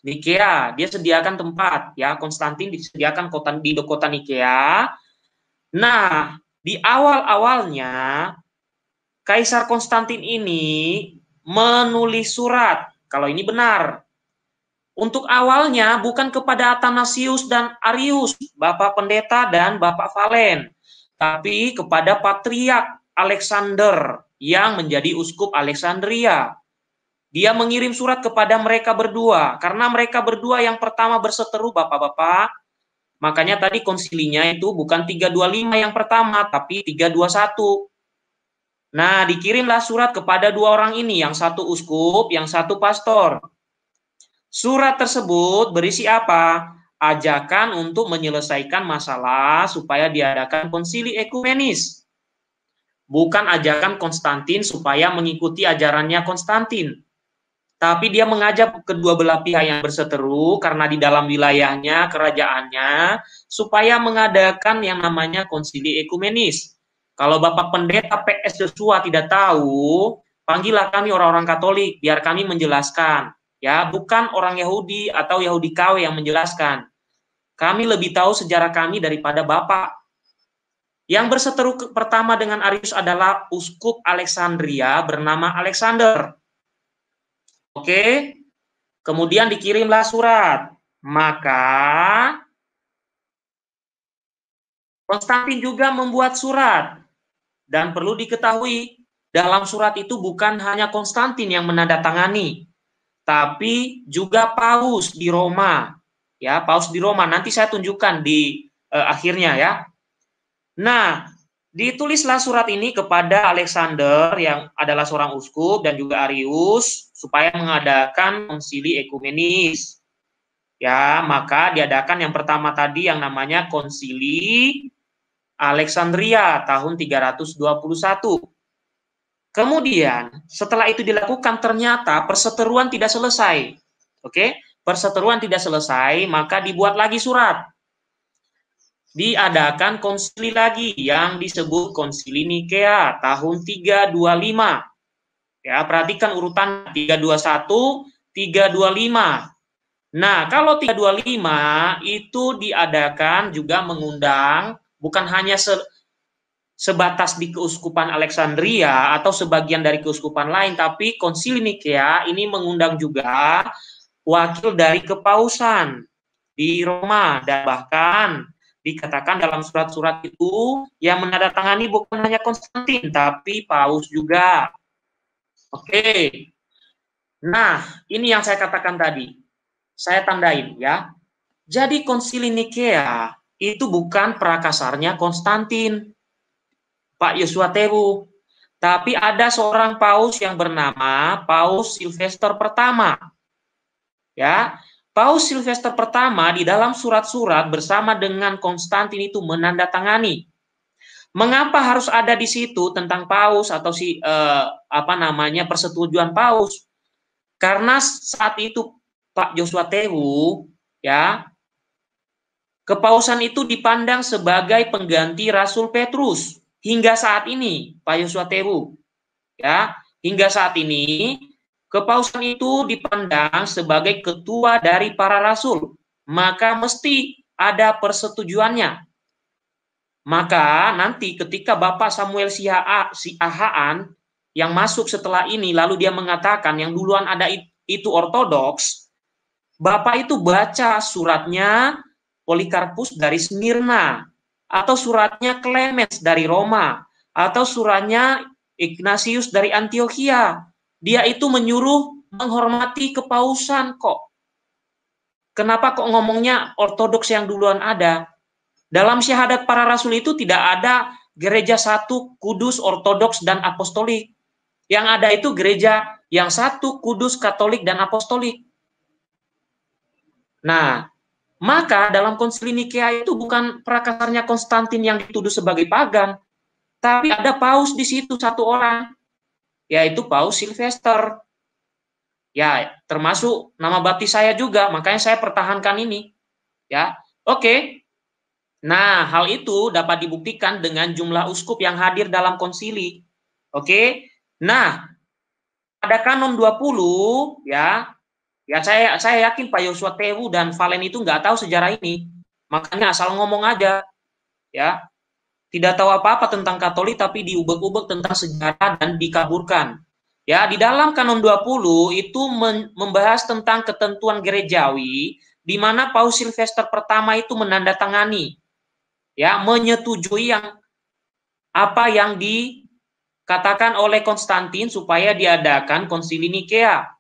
Nikea, dia sediakan tempat, ya. Konstantin disediakan di kota Nikea. Nah, di awal-awalnya Kaisar Konstantin ini menulis surat, kalau ini benar. Untuk awalnya bukan kepada Athanasius dan Arius, Bapak Pendeta dan Bapak Valen, tapi kepada Patriark Alexander yang menjadi uskup Alexandria. Dia mengirim surat kepada mereka berdua, karena mereka berdua yang pertama berseteru, Bapak-Bapak. Makanya tadi konsilinya itu bukan 325 yang pertama, tapi 321. Nah, dikirimlah surat kepada dua orang ini, yang satu uskup, yang satu pastor. Surat tersebut berisi apa? Ajakan untuk menyelesaikan masalah supaya diadakan konsili ekumenis. Bukan ajakan Konstantin supaya mengikuti ajarannya Konstantin. Tapi dia mengajak kedua belah pihak yang berseteru karena di dalam wilayahnya, kerajaannya, supaya mengadakan yang namanya konsili ekumenis. Kalau Bapak Pendeta PS Joshua tidak tahu, panggillah kami orang-orang Katolik, biar kami menjelaskan. Ya, bukan orang Yahudi atau Yahudi KW yang menjelaskan. Kami lebih tahu sejarah kami daripada Bapak. Yang berseteru pertama dengan Arius adalah uskup Alexandria bernama Alexander. Oke, kemudian dikirimlah surat. Maka Konstantin juga membuat surat. Dan perlu diketahui, dalam surat itu bukan hanya Konstantin yang menandatangani, tapi juga Paus di Roma. Ya, Paus di Roma. Nanti saya tunjukkan di akhirnya ya. Nah, ditulislah surat ini kepada Alexander yang adalah seorang uskup dan juga Arius supaya mengadakan konsili ekumenis. Ya, maka diadakan yang pertama tadi yang namanya konsili Alexandria tahun 321. Kemudian setelah itu dilakukan ternyata perseteruan tidak selesai. Oke, perseteruan tidak selesai, maka dibuat lagi surat. Diadakan konsili lagi yang disebut konsili Nikea tahun 325. Ya, perhatikan urutan 321, 325. Nah, kalau 325 itu diadakan juga mengundang bukan hanya sebatas di keuskupan Alexandria atau sebagian dari keuskupan lain, tapi konsili Nikea ini mengundang juga wakil dari kepausan di Roma, dan bahkan dikatakan dalam surat-surat itu yang menandatangani bukan hanya Konstantin tapi Paus juga. Oke. Nah, ini yang saya katakan tadi. Saya tandain ya. Jadi konsili Nikea itu bukan prakasarnya Konstantin, Pak Yosua Tewu, tapi ada seorang paus yang bernama Paus Silvester pertama. Ya, Paus Silvester pertama di dalam surat-surat bersama dengan Konstantin itu menandatangani. Mengapa harus ada di situ tentang paus atau persetujuan paus? Karena saat itu Pak Yosua Tewu ya, kepausan itu dipandang sebagai pengganti Rasul Petrus. Hingga saat ini, Pak Yosua Tewu, ya, hingga saat ini kepausan itu dipandang sebagai ketua dari para rasul, maka mesti ada persetujuannya. Maka nanti ketika Bapak Samuel Siahaan yang masuk setelah ini, lalu dia mengatakan yang duluan ada itu ortodoks, Bapak itu baca suratnya Polikarpus dari Smyrna, atau suratnya Clemens dari Roma, atau suratnya Ignatius dari Antioquia. Dia itu menyuruh menghormati kepausan kok. Kenapa kok ngomongnya ortodoks yang duluan ada? Dalam syahadat para rasul itu tidak ada gereja satu, kudus, ortodoks, dan apostolik. Yang ada itu gereja yang satu, kudus, katolik, dan apostolik. Nah, maka dalam konsili Nikea itu bukan prakasarnya Konstantin yang dituduh sebagai pagan, tapi ada paus di situ satu orang, yaitu Paus Silvester. Ya, termasuk nama baptis saya juga, makanya saya pertahankan ini. Ya, oke. Nah, hal itu dapat dibuktikan dengan jumlah uskup yang hadir dalam konsili. Oke. Nah, pada kanon 20 ya, Ya saya yakin Pak Yosua Tewu dan Valen itu nggak tahu sejarah ini, makanya asal ngomong aja, ya. Tidak tahu apa-apa tentang Katolik tapi diubek-ubek tentang sejarah dan dikaburkan. Ya, di dalam Kanon 20 itu membahas tentang ketentuan gerejawi di mana Paus Silvester pertama itu menandatangani, ya, menyetujui apa yang dikatakan oleh Konstantin supaya diadakan konsili Nikea.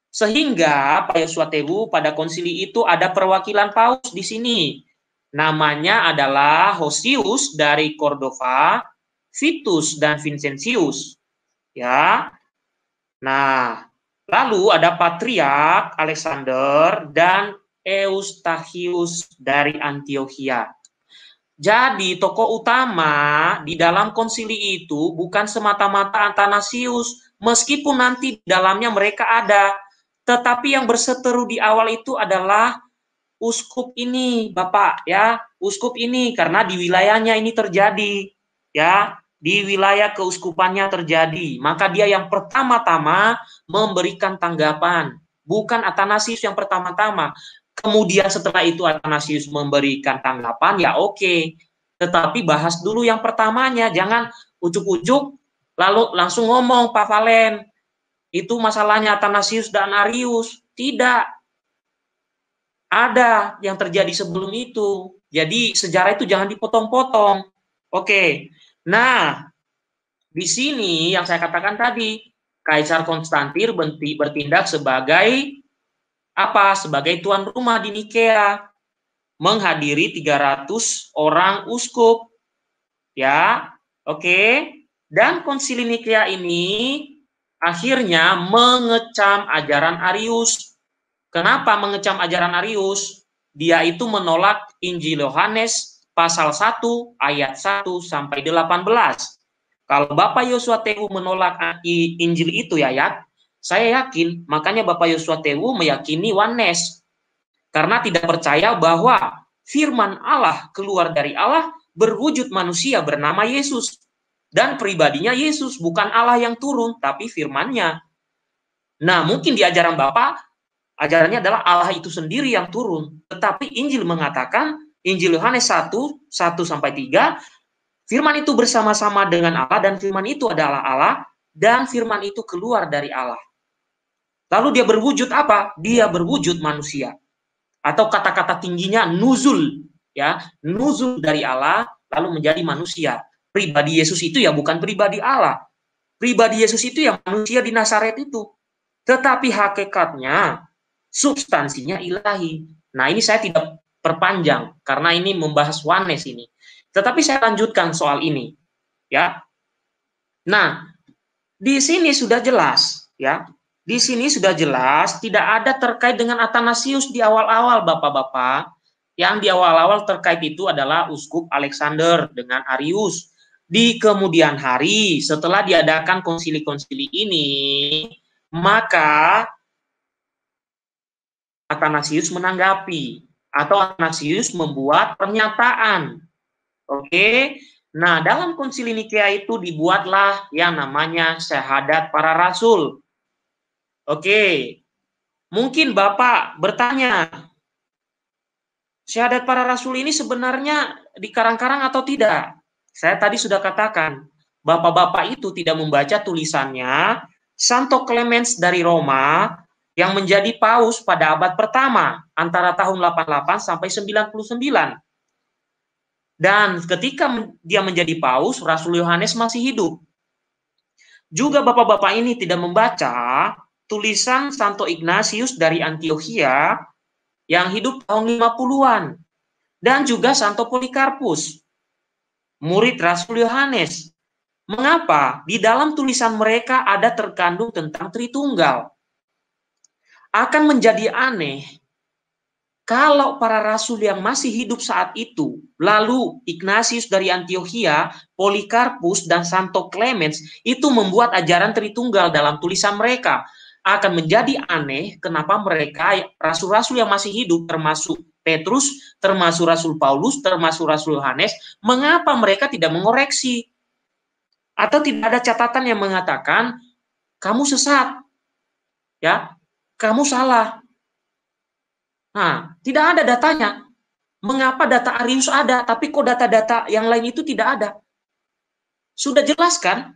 Sehingga Pak Yosua Tewu pada konsili itu ada perwakilan paus di sini. Namanya adalah Hosius dari Cordova, Vitus dan Vincentius. Ya. Nah, lalu ada Patriark Alexander dan Eustachius dari Antioquia. Jadi tokoh utama di dalam konsili itu bukan semata-mata Athanasius, meskipun nanti di dalamnya mereka ada, tetapi yang berseteru di awal itu adalah uskup ini, Bapak, ya, uskup ini karena di wilayahnya ini terjadi, ya, di wilayah keuskupannya terjadi, maka dia yang pertama-tama memberikan tanggapan, bukan Athanasius yang pertama-tama. Kemudian setelah itu Athanasius memberikan tanggapan, ya oke. Tetapi bahas dulu yang pertamanya, jangan ujuk-ujuk lalu langsung ngomong Pak Valen. Itu masalahnya Athanasius dan Arius. Tidak. Ada yang terjadi sebelum itu. Jadi sejarah itu jangan dipotong-potong. Oke. Nah, di sini yang saya katakan tadi, Kaisar Konstantin bertindak sebagai apa? Sebagai tuan rumah di Nikea, menghadiri 300 orang uskup. Ya, oke. Dan konsili Nikea ini akhirnya mengecam ajaran Arius. Kenapa mengecam ajaran Arius? Dia itu menolak Injil Yohanes pasal 1 ayat 1 sampai 18. Kalau Bapak Yosua Tewu menolak Injil itu ya, saya yakin makanya Bapak Yosua Tewu meyakini oneness. Karena tidak percaya bahwa firman Allah keluar dari Allah berwujud manusia bernama Yesus. Dan pribadinya Yesus, bukan Allah yang turun, tapi firman-Nya. Nah, mungkin di ajaran Bapak, ajarannya adalah Allah itu sendiri yang turun. Tetapi Injil mengatakan, Injil Yohanes 1, 1-3, firman itu bersama-sama dengan Allah, dan firman itu adalah Allah, dan firman itu keluar dari Allah. Lalu dia berwujud apa? Dia berwujud manusia. Atau kata-kata tingginya nuzul, ya, nuzul dari Allah lalu menjadi manusia. Pribadi Yesus itu ya bukan pribadi Allah. Pribadi Yesus itu yang manusia di Nazaret itu. Tetapi hakikatnya, substansinya ilahi. Nah, ini saya tidak perpanjang karena ini membahas oneness ini. Tetapi saya lanjutkan soal ini, ya. Nah, di sini sudah jelas, ya. Di sini sudah jelas tidak ada terkait dengan Athanasius di awal-awal, Bapak-bapak. Yang di awal-awal terkait itu adalah Uskup Alexander dengan Arius. Di kemudian hari, setelah diadakan konsili-konsili ini, maka Athanasius menanggapi atau Athanasius membuat pernyataan. Oke. Nah, dalam konsili Nikea itu dibuatlah yang namanya syahadat para rasul. Oke. Mungkin Bapak bertanya, syahadat para rasul ini sebenarnya dikarang-karang atau tidak? Saya tadi sudah katakan, Bapak-bapak itu tidak membaca tulisannya Santo Clemens dari Roma yang menjadi paus pada abad pertama antara tahun 88 sampai 99. Dan ketika dia menjadi paus, Rasul Yohanes masih hidup. Juga bapak-bapak ini tidak membaca tulisan Santo Ignatius dari Antioquia yang hidup tahun 50-an. Dan juga Santo Polikarpus, murid Rasul Yohanes. Mengapa? Di dalam tulisan mereka ada terkandung tentang Tritunggal. Akan menjadi aneh kalau para rasul yang masih hidup saat itu, lalu Ignatius dari Antioquia, Polikarpus, dan Santo Clemens itu membuat ajaran Tritunggal dalam tulisan mereka, akan menjadi aneh kenapa mereka, rasul-rasul yang masih hidup, termasuk Petrus, termasuk Rasul Paulus, termasuk Rasul Yohanes, mengapa mereka tidak mengoreksi? Atau tidak ada catatan yang mengatakan, kamu sesat. Ya, kamu salah. Nah, tidak ada datanya. Mengapa data Arius ada, tapi kok data-data yang lain itu tidak ada? Sudah jelas kan?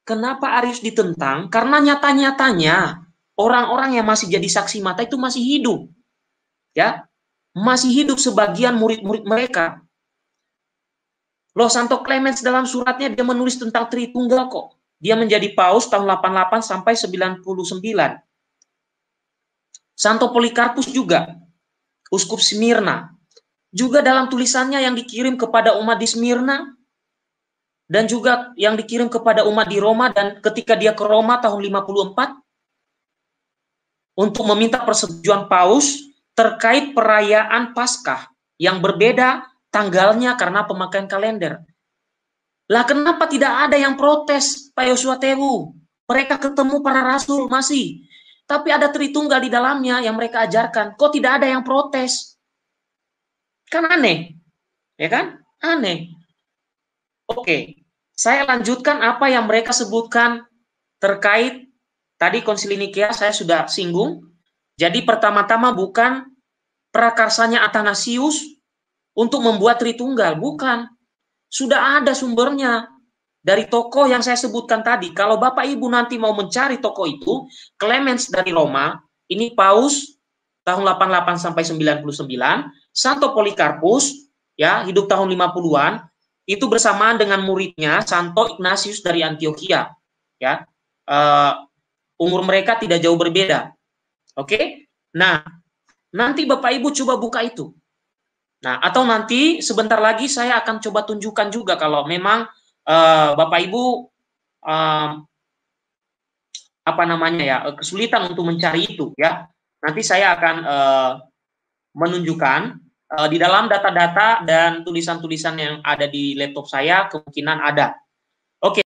Kenapa Arius ditentang? Karena nyata-nyatanya orang-orang yang masih jadi saksi mata itu masih hidup. Ya, masih hidup sebagian murid-murid mereka. Loh, Santo Clemens dalam suratnya dia menulis tentang Tritunggal kok. Dia menjadi paus tahun 88 sampai 99. Santo Polikarpus juga, Uskup Smyrna, juga dalam tulisannya yang dikirim kepada umat di Smyrna, dan juga yang dikirim kepada umat di Roma, dan ketika dia ke Roma tahun 54, untuk meminta persetujuan paus terkait perayaan Paskah yang berbeda tanggalnya karena pemakaian kalender. Lah kenapa tidak ada yang protes, Pak Yosua Tewu? Mereka ketemu para rasul masih, tapi ada Tritunggal di dalamnya yang mereka ajarkan. Kok tidak ada yang protes? Kan aneh, ya kan? Aneh. Oke, saya lanjutkan apa yang mereka sebutkan terkait tadi Konsili Nikea saya sudah singgung. Jadi pertama-tama bukan prakarsanya Athanasius untuk membuat Tritunggal, bukan. Sudah ada sumbernya dari tokoh yang saya sebutkan tadi. Kalau Bapak Ibu nanti mau mencari tokoh itu, Clemens dari Roma, ini Paus tahun 88 sampai 99, Santo Polikarpus ya, hidup tahun 50-an, itu bersamaan dengan muridnya Santo Ignatius dari Antioquia, ya. Umur mereka tidak jauh berbeda. Oke? Nah, nanti Bapak Ibu coba buka itu. Nah, atau nanti sebentar lagi saya akan coba tunjukkan juga kalau memang Bapak Ibu apa namanya ya, kesulitan untuk mencari itu ya. Nanti saya akan menunjukkan di dalam data-data dan tulisan-tulisan yang ada di laptop saya kemungkinan ada. Oke.